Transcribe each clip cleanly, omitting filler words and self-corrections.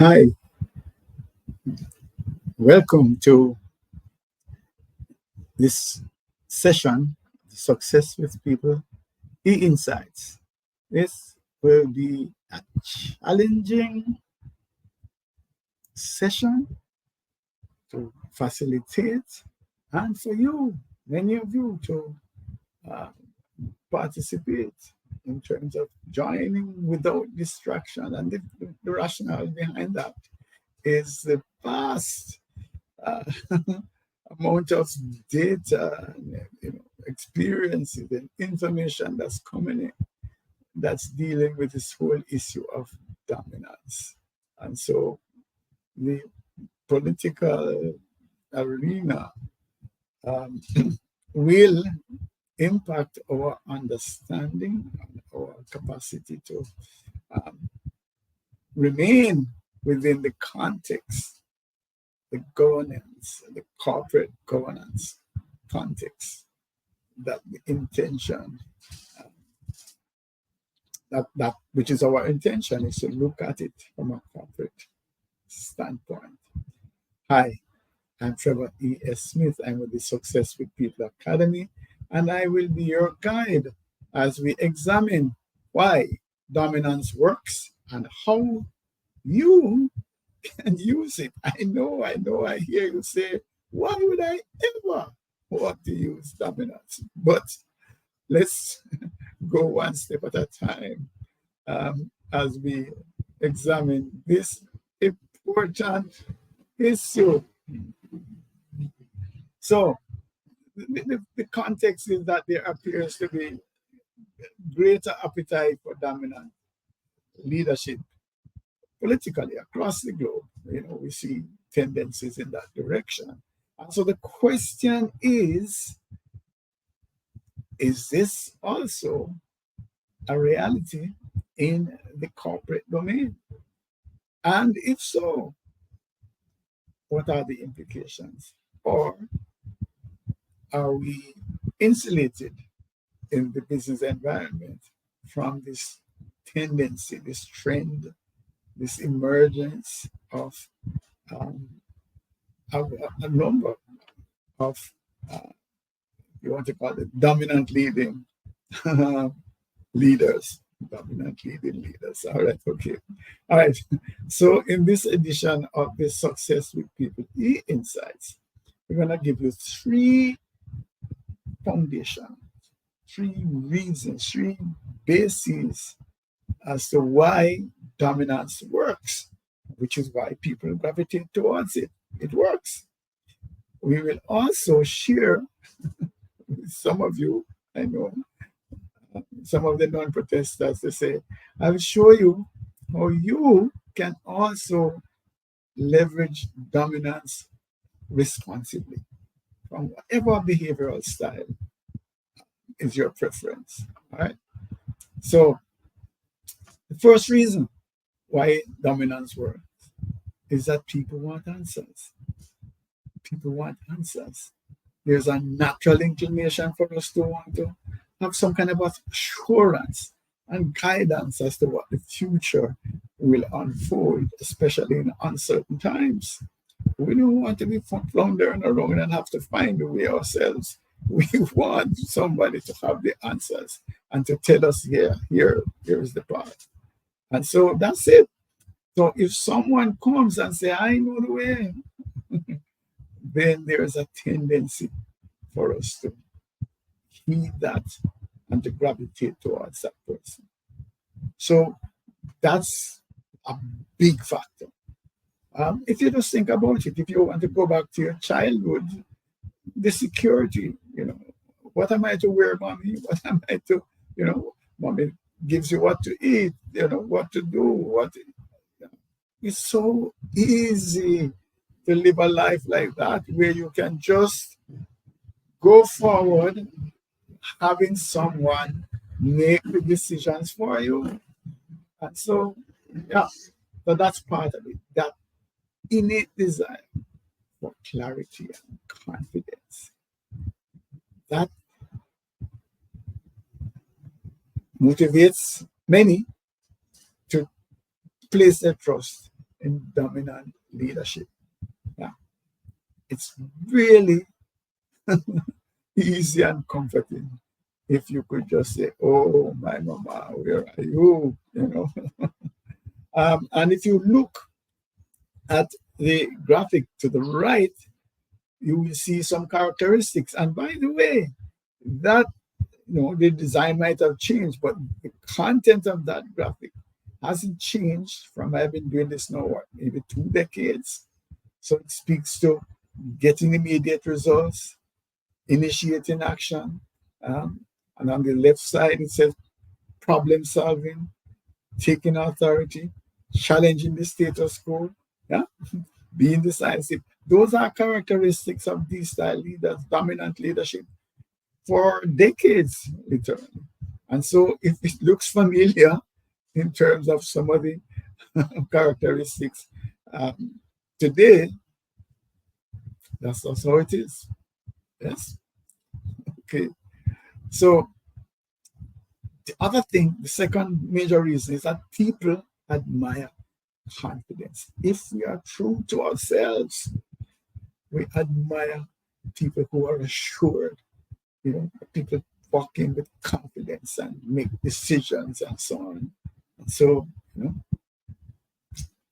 Hi, welcome to this session, Success with People E-Insights. This will be a challenging session to facilitate and for you, many of you, to uh, participate in terms of joining without distraction. And the rationale behind that is the vast uh, amount of data, experiences and information that's coming in that's dealing with this whole issue of dominance. And so the political arena um, will impact our understanding and our capacity to um, remain within the context, the governance, the corporate governance context, that the intention, um, that which is our intention, is to look at it from a corporate standpoint. Hi, I'm Trevor E.S. Smith. I'm with the Success with People Academy, and I will be your guide as we examine why dominance works and how you can use it. I know, I hear you say, why would I ever want to use dominance? But let's go one step at a time as we examine this important issue. So, the context is that there appears to be greater appetite for dominant leadership politically across the globe. We see tendencies in that direction. And so the question is this also a reality in the corporate domain? And if so, what are the implications? Or are we insulated in the business environment from this tendency, this trend, this emergence of a number of, you want to call it, dominant leading leaders. Dominant leading leaders. All right, okay. All right. So in this edition of the Success with People E-Insights, we're going to give you three foundations, three reasons, three bases as to why dominance works, which is why people gravitate towards it. It works. We will also share with some of you, I know, some of the non-protesters, they say, I'll show you how you can also leverage dominance responsibly from whatever behavioral style is your preference. All right. So the first reason why dominance works is that people want answers. People want answers. There's a natural inclination for us to want to have some kind of assurance and guidance as to what the future will unfold, especially in uncertain times. We don't want to be floundering around and have to find a way ourselves. We want somebody to have the answers and to tell us, here's the path. And so that's it. So if someone comes and say, I know the way, then there's a tendency for us to heed that and to gravitate towards that person. So that's a big factor. If you just think about it, if you want to go back to your childhood, the security, what am I to wear, mommy? What am I to, mommy gives you what to eat, what to do, it's so easy to live a life like that where you can just go forward having someone make the decisions for you. And so, so that's part of it, that innate desire for clarity and confidence. That motivates many to place their trust in dominant leadership. Yeah. It's really easy and comforting if you could just say, "Oh, my mama, where are you?" You know. And if you look at the graphic to the right, you will see some characteristics. And by the way, that the design might have changed, but the content of that graphic hasn't changed from I've been doing this now, what, maybe 2 decades. So it speaks to getting immediate results, initiating action. And on the left side, it says problem solving, taking authority, challenging the status quo, yeah, being decisive. Those are characteristics of these style leaders, dominant leadership for decades, literally. And so if it looks familiar in terms of some of the characteristics today, that's how it is. Yes. Okay. So the other thing, the second major reason is that people admire confidence. If we are true to ourselves, we admire people who are assured, people walking with confidence and make decisions and so on. And so,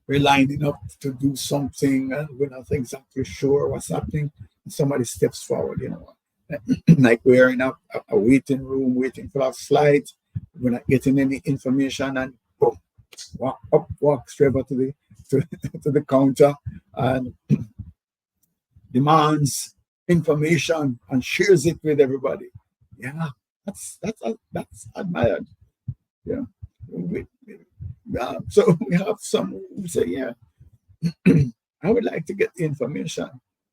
we're lining up to do something and we're not exactly sure what's happening. And somebody steps forward, like we're in a waiting room, waiting for our flight. We're not getting any information, and boom, walks Trevor to the counter and demands information and shares it with everybody. Yeah, that's admired. Yeah. So we have some who say, yeah, I would like to get the information,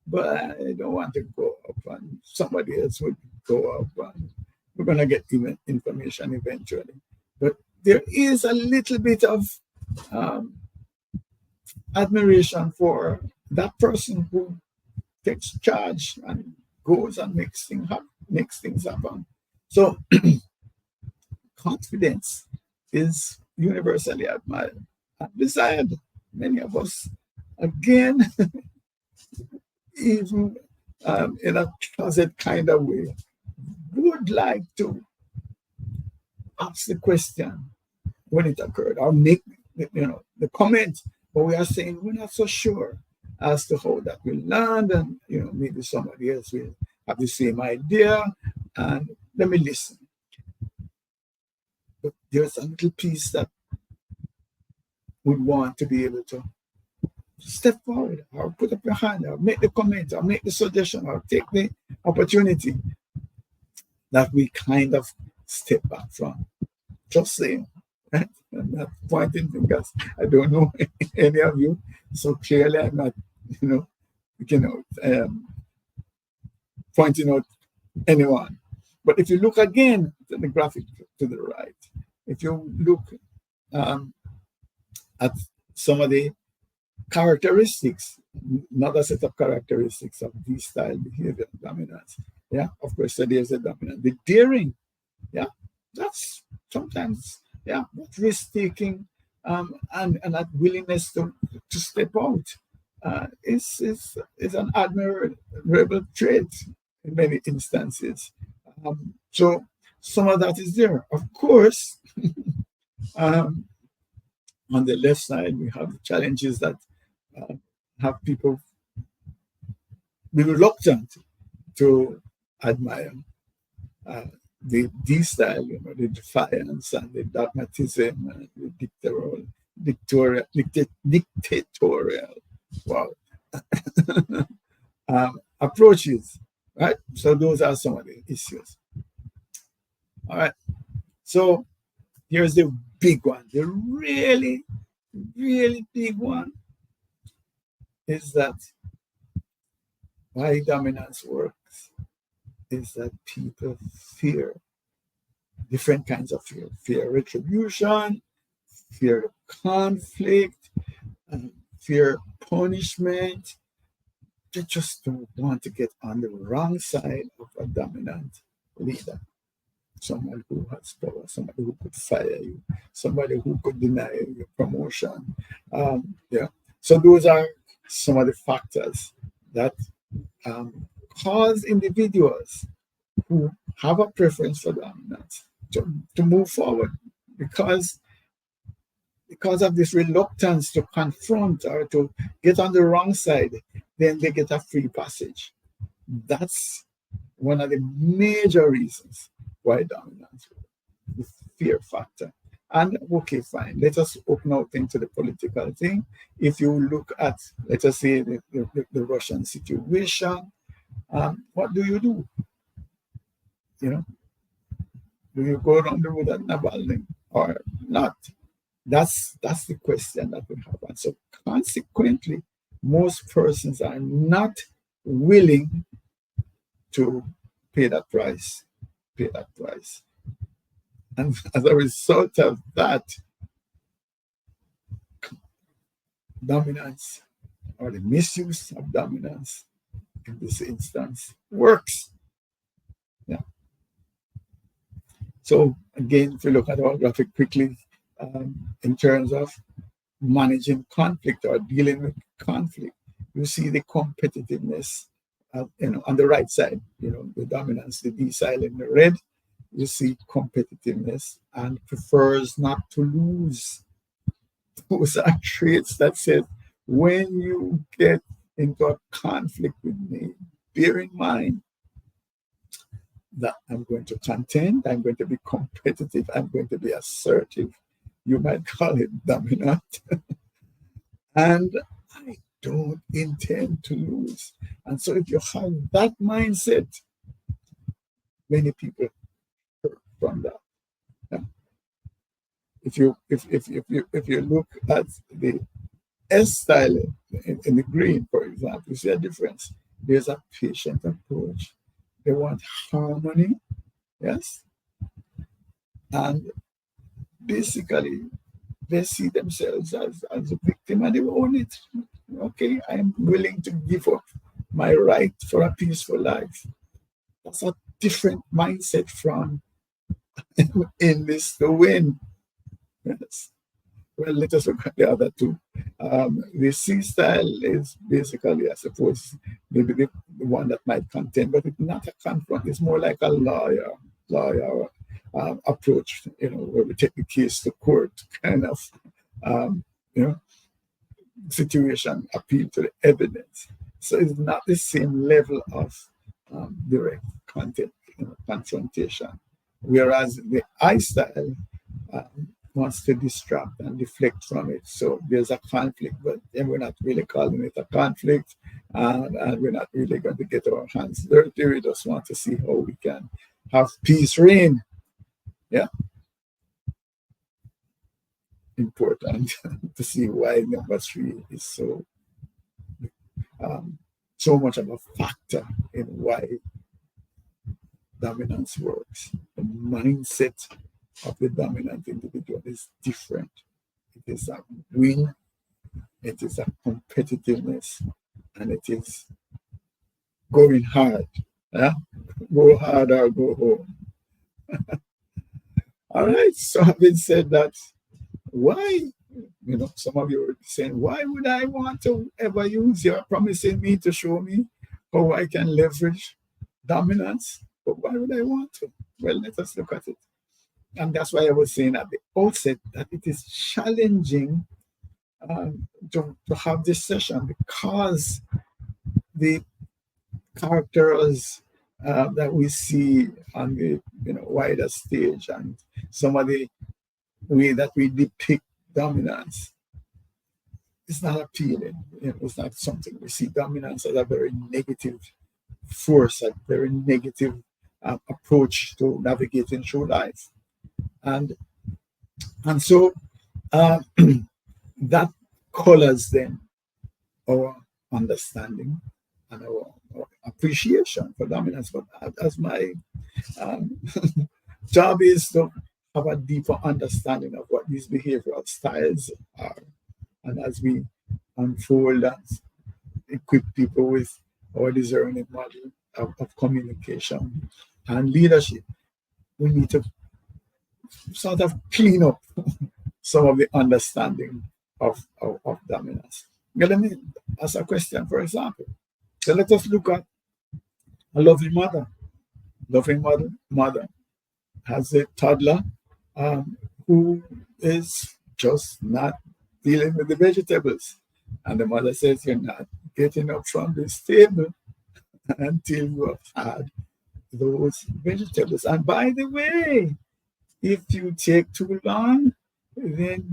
but I don't want to go up, and somebody else would go up, and we're going to get information eventually. But there is a little bit of admiration for that person who takes charge and goes and makes things happen. So confidence is universally admired and desired. Many of us, again, even in a closet kind of way, would like to ask the question when it occurred, or make the comment, but we are saying we're not so sure as to how that will land, and maybe somebody else will have the same idea, and let me listen. But there's a little piece that would want to be able to step forward, or put up your hand, or make the comment, or make the suggestion, or take the opportunity that we kind of step back from. Just saying. Right? I'm not pointing fingers. I don't know any of you, so clearly I'm not, pointing out anyone. But if you look again at the graphic to the right, if you look at some of the characteristics, another set of characteristics of this style behavior dominance. Yeah, of course, so there's a dominant. The daring, yeah, that's sometimes, yeah, that risk taking and that willingness to step out is an admirable trait in many instances. So some of that is there. Of course, on the left side, we have the challenges that have people be reluctant to admire the D style, the defiance and the dogmatism and the dictatorial, wow, approaches, right? So those are some of the issues. All right. So here's the big one. The really, really big one is that why dominance works is that people fear different kinds of fear. Fear retribution, fear conflict, fear punishment. They just don't want to get on the wrong side of a dominant leader. Someone who has power, somebody who could fire you, somebody who could deny you promotion. Yeah. So those are some of the factors that cause individuals who have a preference for dominance to move forward, because of this reluctance to confront or to get on the wrong side, then they get a free passage. That's one of the major reasons why dominance, the fear factor. And okay, fine, let us open out into the political thing. If you look at, let us say, the Russian situation, what do? You know, do you go down the road at Navalny or not? That's the question that we have. And so consequently, most persons are not willing to pay that price. And as a result of that, dominance, or the misuse of dominance in this instance, works. Yeah. So again, if you look at our graphic quickly, in terms of managing conflict or dealing with conflict, you see the competitiveness, on the right side, the dominance, the decile in the red, you see competitiveness and prefers not to lose. Those are traits that says, when you get into a conflict with me, bear in mind that I'm going to contend, I'm going to be competitive, I'm going to be assertive. You might call it dominant. And I don't intend to lose. And so if you have that mindset, many people hurt from that. Yeah. If you look at the S style in the green, for example, you see a difference. There's a patient approach. They want harmony, yes, and basically they see themselves as a victim, and they own it. Okay, I'm willing to give up my right for a peaceful life. That's a different mindset from in this to win. Yes. Well, let us look at the other two. The C style is basically, I suppose, maybe the one that might contend, but it's not a confront. It's more like a lawyer approach, where we take the case to court, kind of, situation, appeal to the evidence. So it's not the same level of direct content, confrontation. Whereas the I style wants to distract and deflect from it. So there's a conflict, but then we're not really calling it a conflict, and we're not really going to get our hands dirty. We just want to see how we can have peace reign. Yeah. Important to see why number 3 is so much of a factor in why dominance works. The mindset of the dominant individual is different. It is a win, it is a competitiveness, and it is going hard. Yeah? Go hard or go home. All right, so having said that, why, some of you are saying, why would I want to ever use? You're promising me to show me how I can leverage dominance, but why would I want to? Well, let us look at it. And that's why I was saying at the outset that it is challenging to have this session, because the characters that we see on the wider stage and some of the way that we depict dominance is not appealing. It's not something we see dominance as a very negative force, a very negative approach to navigating through life. And so that colors then our understanding and our appreciation for dominance. But as my job is to have a deeper understanding of what these behavioral styles are. And as we unfold and equip people with our discerning model of communication and leadership, we need to sort of clean up some of the understanding of dominance. Let me ask a question, for example. So let us look at a loving mother. Loving mother has a toddler who is just not dealing with the vegetables. And the mother says, "You're not getting up from this table until you have had those vegetables. And by the way, if you take too long, then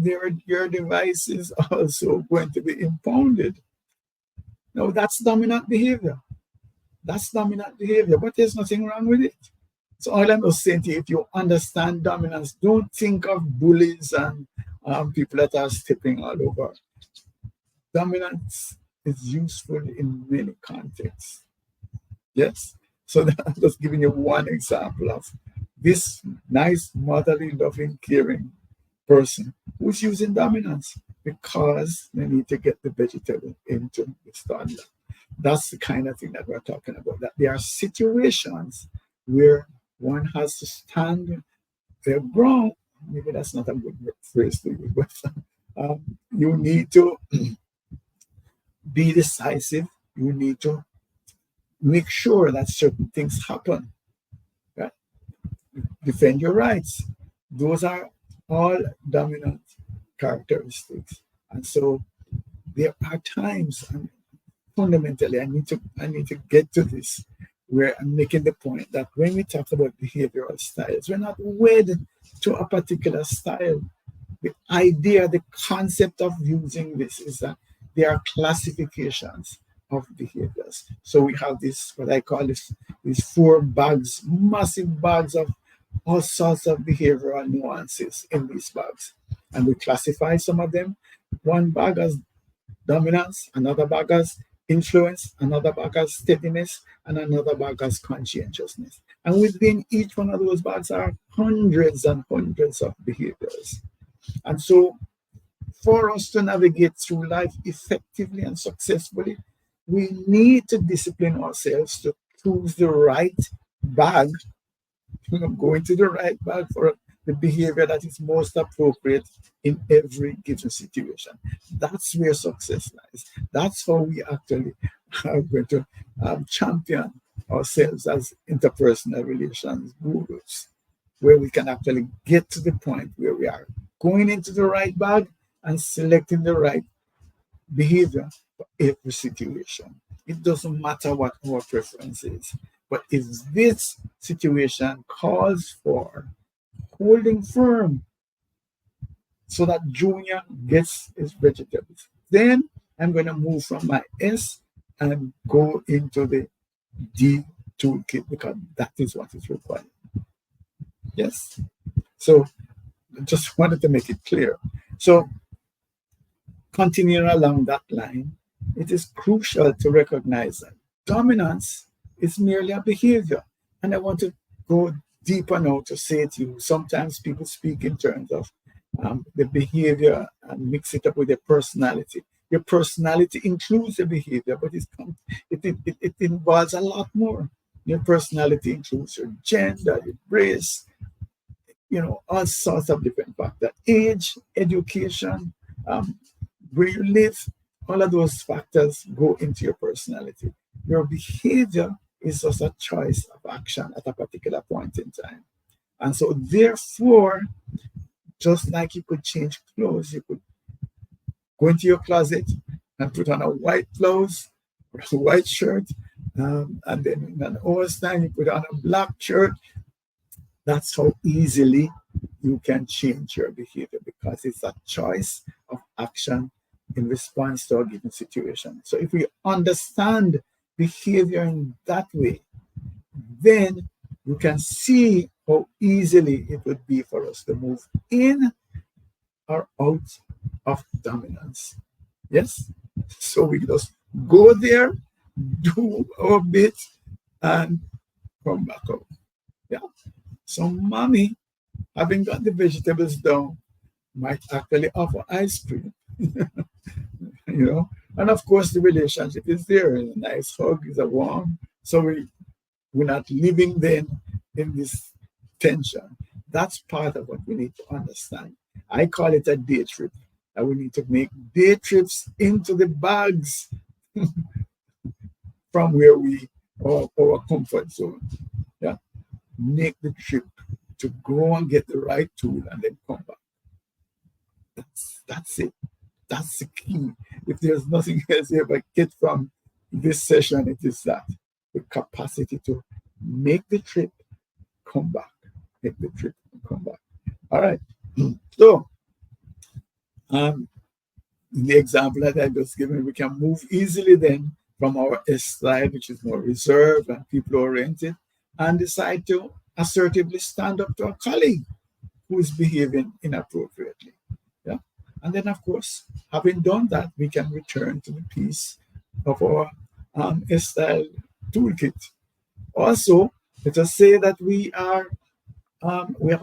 your device is also going to be impounded." Now, that's dominant behavior. That's dominant behavior, but there's nothing wrong with it. So all I'm saying to you, if you understand dominance, don't think of bullies and people that are stepping all over. Dominance is useful in many contexts. Yes. So I'm just giving you one example of this nice, motherly, loving, caring person who's using dominance because they need to get the vegetable into the toddler. That's the kind of thing that we're talking about. That there are situations where one has to stand their ground. Maybe that's not a good phrase to use, but you need to be decisive. You need to make sure that certain things happen. Right? Defend your rights. Those are all dominant characteristics. And so there are times, and fundamentally, I need to get to this, where I'm making the point that when we talk about behavioral styles, we're not wed to a particular style. The idea, the concept of using this is that there are classifications of behaviors. So we have this, what I call this, these 4 bags, massive bags of all sorts of behavioral nuances in these bags. And we classify some of them. One bag as dominance, another bag as influence, another bag as steadiness, and another bag as conscientiousness. And within each one of those bags are hundreds and hundreds of behaviors. And so for us to navigate through life effectively and successfully, we need to discipline ourselves to choose the right bag, go into the right bag for the behavior that is most appropriate in every given situation. That's where success lies. That's how we actually are going to champion ourselves as interpersonal relations gurus, where we can actually get to the point where we are going into the right bag and selecting the right behavior for every situation. It doesn't matter what our preference is, but if this situation calls for holding firm so that Junior gets his vegetables, then I'm going to move from my S and go into the D toolkit because that is what is required. Yes. So just wanted to make it clear. So continuing along that line, it is crucial to recognize that dominance is merely a behavior. And I want to go deeper now to say to you, sometimes people speak in terms of the behavior and mix it up with their personality. Your personality includes the behavior, but it involves a lot more. Your personality includes your gender, your race, all sorts of different factors. Age, education, where you live, all of those factors go into your personality. Your behavior is just a choice of action at a particular point in time. And so therefore, just like you could change clothes, you could go into your closet and put on a white blouse or a white shirt, and then in an hour's time, you put on a black shirt. That's how easily you can change your behavior because it's a choice of action in response to a given situation. So if we understand behavior in that way, then you can see how easily it would be for us to move in or out of dominance. Yes? So we just go there, do our bit, and come back out. Yeah. So mommy, having got the vegetables down, might actually offer ice cream. And of course the relationship is there. A nice hug is a warm. So we're not living then in this tension. That's part of what we need to understand. I call it a day trip. that we need to make day trips into the bags from where our comfort zone. Yeah, make the trip to go and get the right tool and then come back. That's it. That's the key. If there's nothing else you ever get from this session, it is that the capacity to make the trip, come back, make the trip, and come back. All right. So, the example that I just given, we can move easily then from our S style, which is more reserved and people oriented, and decide to assertively stand up to a colleague who is behaving inappropriately. Yeah. And then, of course, having done that, we can return to the piece of our S style toolkit. Also, let us say that we have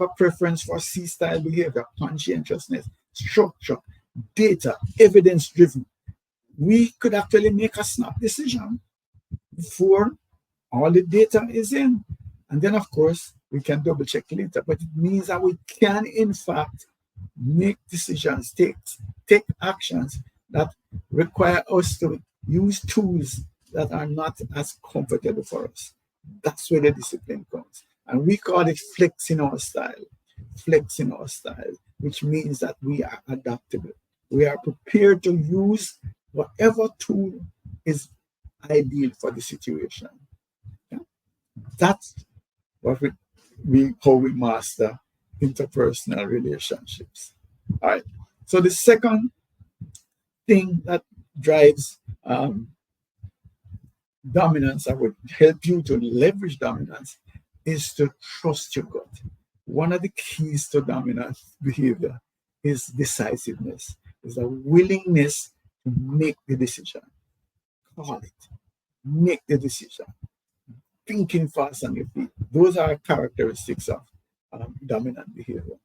a preference for C style behavior, conscientiousness, structure, data, evidence driven. We could actually make a snap decision before all the data is in. And then, of course, we can double check later, but it means that we can, in fact, make decisions, take actions that require us to use tools that are not as comfortable for us. That's where the discipline comes. And we call it flexing our style, which means that we are adaptable. We are prepared to use whatever tool is ideal for the situation. Yeah? That's what how we master interpersonal relationships. All right. So the second thing that drives dominance, that would help you to leverage dominance, is to trust your gut. One of the keys to dominant behavior is decisiveness, is a willingness to make the decision. Call it. Make the decision. Thinking fast on your feet. Those are characteristics of dominant behavior.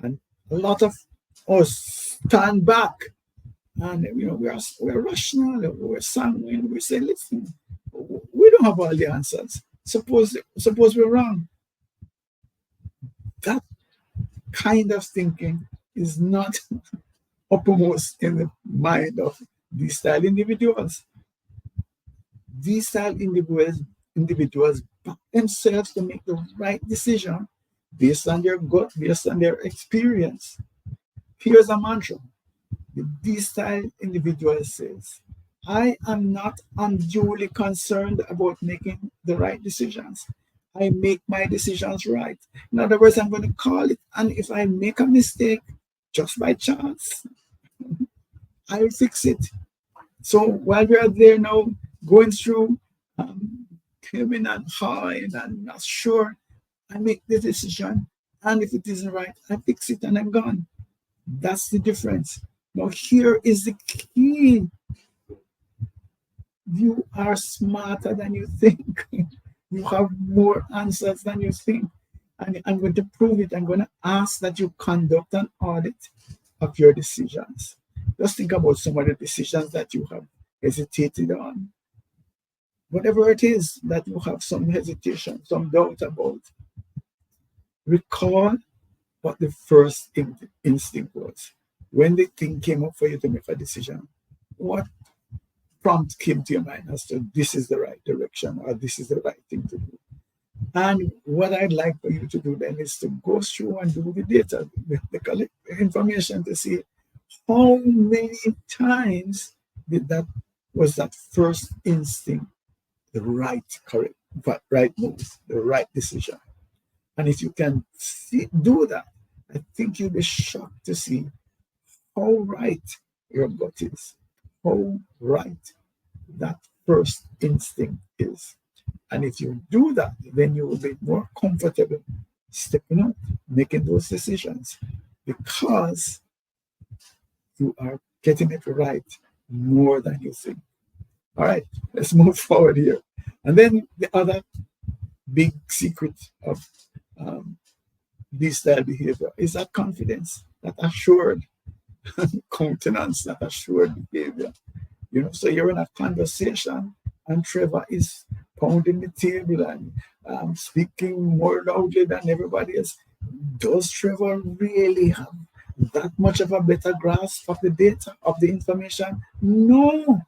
And a lot of us stand back and we're rational, we're sanguine, we say, listen, we don't have all the answers. Suppose we're wrong. That kind of thinking is not uppermost in the mind of these style individuals. These style individuals back themselves to make the right decision based on their gut, based on their experience. Here's a mantra. The D-style individual says, I am not unduly concerned about making the right decisions. I make my decisions right. In other words, I'm going to call it, and if I make a mistake, just by chance, I'll fix it. So while we are there now, going through Kevin and high and I'm not sure, I make the decision, and if it isn't right, I fix it and I'm gone. That's the difference. Now here is the key. You are smarter than you think. You have more answers than you think. And I'm going to prove it. I'm going to ask that you conduct an audit of your decisions. Just think about some of the decisions that you have hesitated on. Whatever it is that you have some hesitation, some doubt about, recall what the first instinct was. When the thing came up for you to make a decision, what prompt came to your mind as to this is the right direction or this is the right thing to do? And what I'd like for you to do then is to go through and do the data, the collect information to see how many times was that first instinct the right move, the right decision. And if you can do that, I think you'll be shocked to see how right your gut is, how right that first instinct is. And if you do that, then you will be more comfortable stepping up, making those decisions, because you are getting it right more than you think. All right, let's move forward here. And then the other big secret of this style behavior is that confidence, that assured countenance, that assured behavior. So you're in a conversation and Trevor is pounding the table and speaking more loudly than everybody else. Does Trevor really have that much of a better grasp of the data, of the information? No,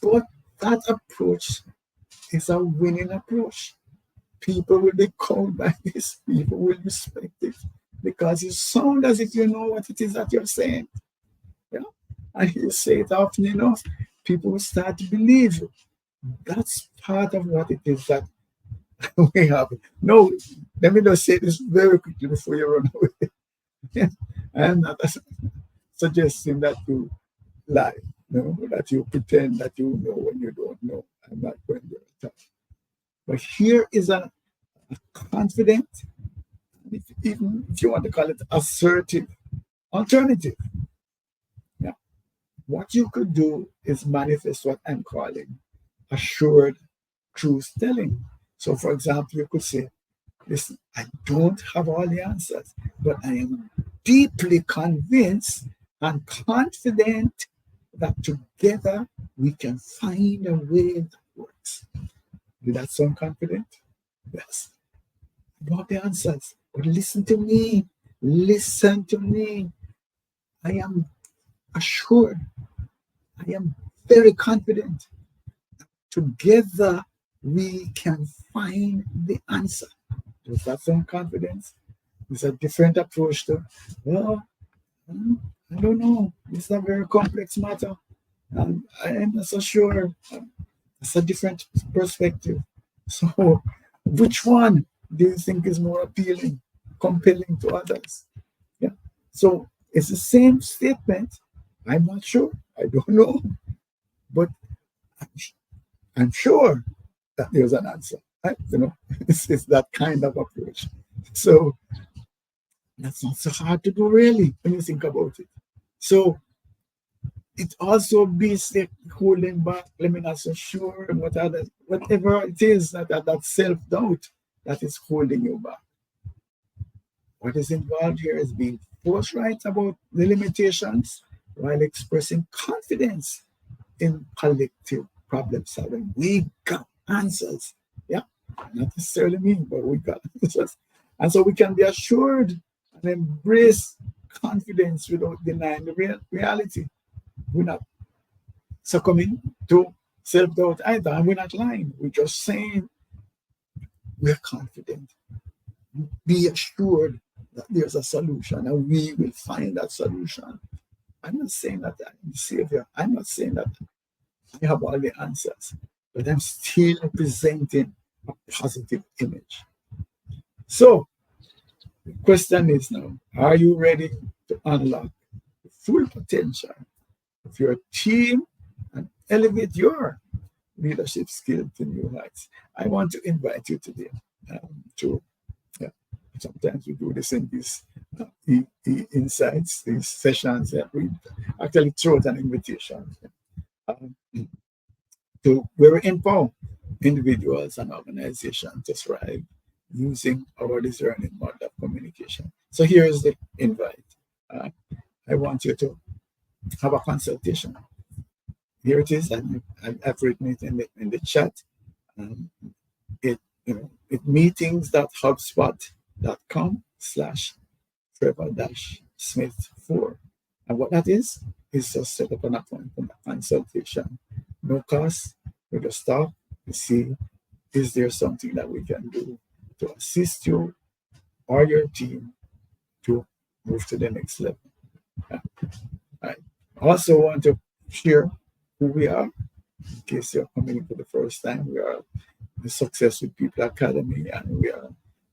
but that approach is a winning approach. People will be called by this, people will respect it because you sound as if you know what it is that you're saying. Yeah? And you say it often enough, people will start to believe you. That's part of what it is that we have. No, let me just say this very quickly before you run away. Yeah. I'm not suggesting that you lie, no, that you pretend that you know when you don't know. I'm not going to attack. But here is a confident, even if you want to call it assertive, alternative. Yeah. What you could do is manifest what I'm calling assured truth telling. So, for example, you could say, listen, I don't have all the answers, but I am deeply convinced and confident that together we can find a way that works. Did that sound confident? Yes. I don't have the answers, but listen to me. Listen to me. I am assured. I am very confident. Together we can find the answer. Does that sound confident? It's a different approach to, well, I don't know. It's a very complex matter. And I'm not so sure. It's a different perspective. So, which one do you think is more appealing, compelling to others? Yeah. So, it's the same statement. I'm not sure. I don't know. But I'm sure that there's an answer. It's that kind of approach. So, that's not so hard to do, really, when you think about it. So, it also beats the holding back, let me not so sure, whatever it is that self-doubt that is holding you back. What is involved here is being forthright about the limitations while expressing confidence in collective problem solving. We got answers. Yeah, not necessarily me, but we got answers. And so we can be assured and embrace confidence without denying the reality. We're not succumbing to self-doubt either, and we're not lying. We're just saying we're confident. Be assured that there's a solution and we will find that solution. I'm not saying that I'm the savior. I'm not saying that I have all the answers, but I'm still presenting a positive image. So the question is now, are you ready to unlock the full potential of your team and elevate your leadership skill to new heights? I want to invite you today to, sometimes we do this in these insights, these sessions that we actually throw out an invitation um, to where we empower individuals and organizations to thrive using our discerning model of communication. So here is the invite. I want you to have a consultation. Here it is, and I've written it in the chat. It meetings.hubspot.com/Trevor-Smith4. And what that is just set up an appointment, a consultation. No cost. We just talk to see, is there something that we can do to assist you or your team to move to the next level. I also want to share who we are. In case you're coming for the first time, we are the Success with People Academy, and we are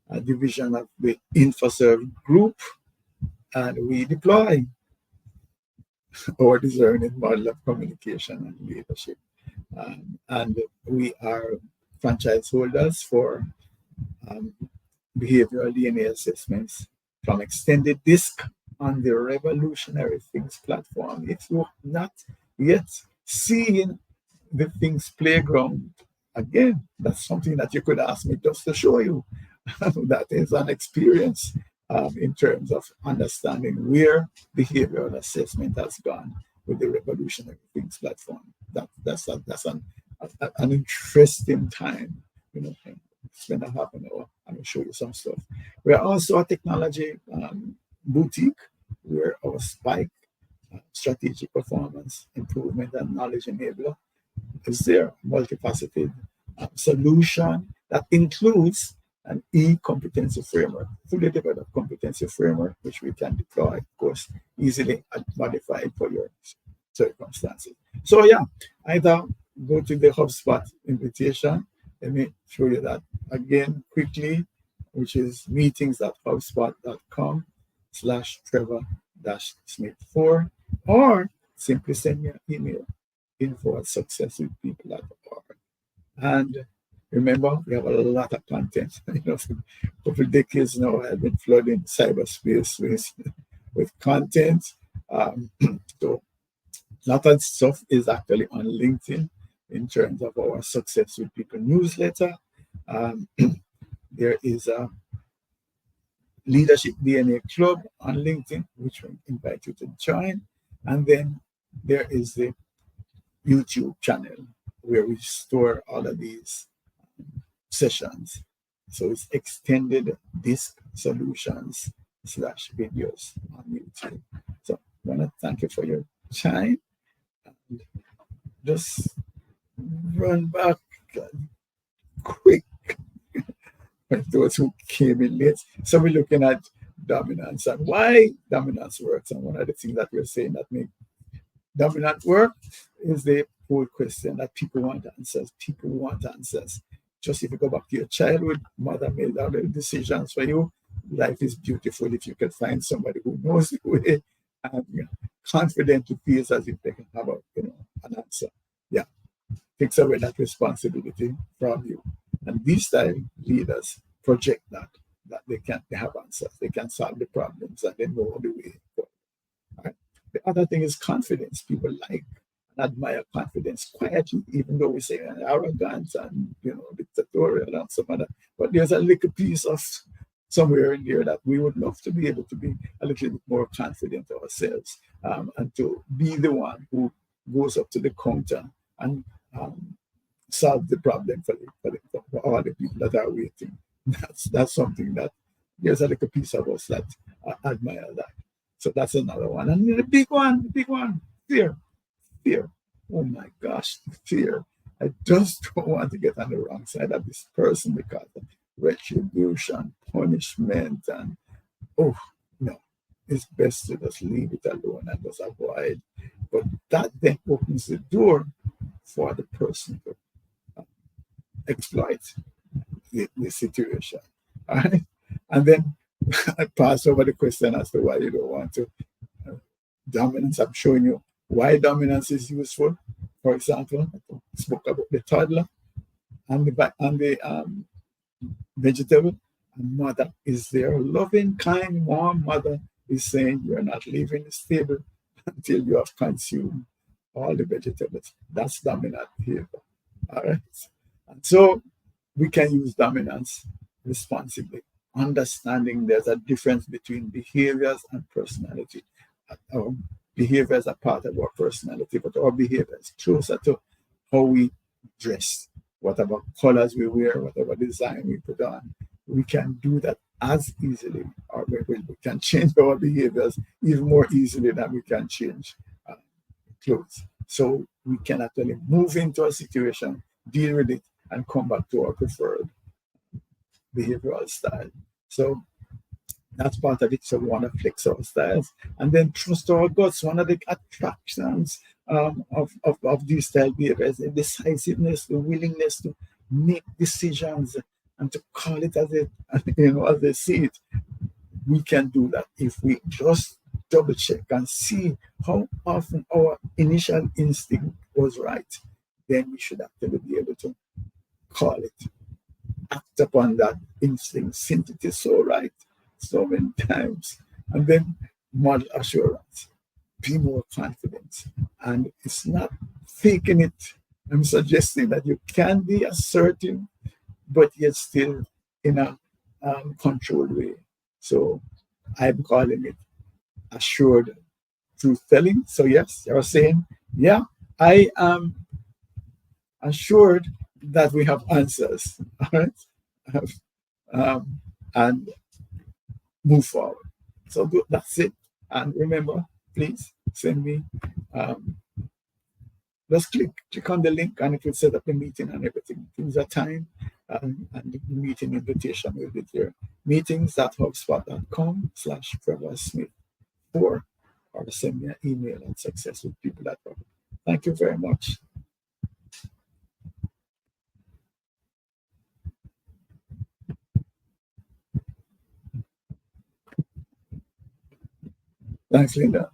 a division of the InfoServe group, and we deploy our discerning model of communication and leadership. And we are franchise holders for behavioral DNA assessments from Extended Disc on the Revolutionary Things platform. If you're not yet seeing the Things Playground, again, that's something that you could ask me just to show you. That is an experience in terms of understanding where behavioral assessment has gone with the Revolutionary Things platform. That's an interesting time, spend a half an hour and I'll show you some stuff. We are also a technology boutique. where our spike, strategic performance improvement, and knowledge enabler is there, multifaceted solution that includes an e-competency framework, fully developed competency framework, which we can deploy, of course, easily and modify for your circumstances. So yeah, either go to the HubSpot invitation. Let me show you that again quickly, which is meetings.hubspot.com/Trevor-Smith4, or simply send me an email, info@successwithpeople.org. And remember, we have a lot of content. For a couple of decades now, I've been flooding cyberspace with content. So a lot of stuff is actually on LinkedIn in terms of our Success with People newsletter. There is a Leadership DNA Club on LinkedIn, which we invite you to join. And then there is the YouTube channel where we store all of these sessions. So it's extended disk solutions/videos on YouTube. So I want to thank you for your time. And just run back quick for those who came in late. So we're looking at dominance and why dominance works. And one of the things that we're saying that make dominant work is the whole question that people want answers. People want answers. Just if you go back to your childhood, mother made all the decisions for you. Life is beautiful if you can find somebody who knows the way and confidently feels as if they can have an answer. Yeah, takes away that responsibility from you. And these style leaders project that they have answers, they can solve the problems, and they know the way forward. Right? The other thing is confidence. People like and admire confidence quietly, even though we say arrogance and dictatorial and some other. But there's a little piece of somewhere in there that we would love to be able to be a little bit more confident ourselves, and to be the one who goes up to the counter and solve the problem for all the people that are waiting. That's something that there's a little piece of us that admire that. So that's another one. And the big one, fear. Oh my gosh, fear. I just don't want to get on the wrong side of this person because of retribution, punishment, and no, it's best to just leave it alone and just avoid. But that then opens the door for the person to exploit the situation. All right? And then I pass over the question as to why you don't want to. Dominance, I'm showing you why dominance is useful. For example, I spoke about the toddler and the vegetable. And mother is there, loving, kind, warm mother is saying, you're not leaving this table until you have consumed all the vegetables. That's dominant behavior. All right. And so we can use dominance responsibly, understanding there's a difference between behaviors and personality. Our behaviors are part of our personality, but our behavior is closer to how we dress, whatever colors we wear, whatever design we put on. We can do that as easily, or we can change our behaviors even more easily than we can change clothes. So we can actually move into a situation, deal with it, and come back to our preferred behavioral style. So that's part of it. So we want to flex our styles and then trust our guts. One of the attractions of these style behaviors, the decisiveness, the willingness to make decisions and to call it as they see it. We can do that if we just double check and see how often our initial instinct was right. Then we should actually be able to call it, act upon that instinct, since it is so right so many times, and then model assurance, be more confident. And it's not faking it. I'm suggesting that you can be assertive, but yet still in a controlled way. So I'm calling it assured truth telling. So yes, you're saying, yeah, I am assured that we have answers, all right, and move forward. So that's it. And remember, please send me, um, just click on the link and it will set up the meeting and everything. Things are time, and the meeting invitation will be there. meetings.hubspot.com/TrevorSmith4, or send me an email at successfulpeople.com. Thank you very much. Thanks, Linda.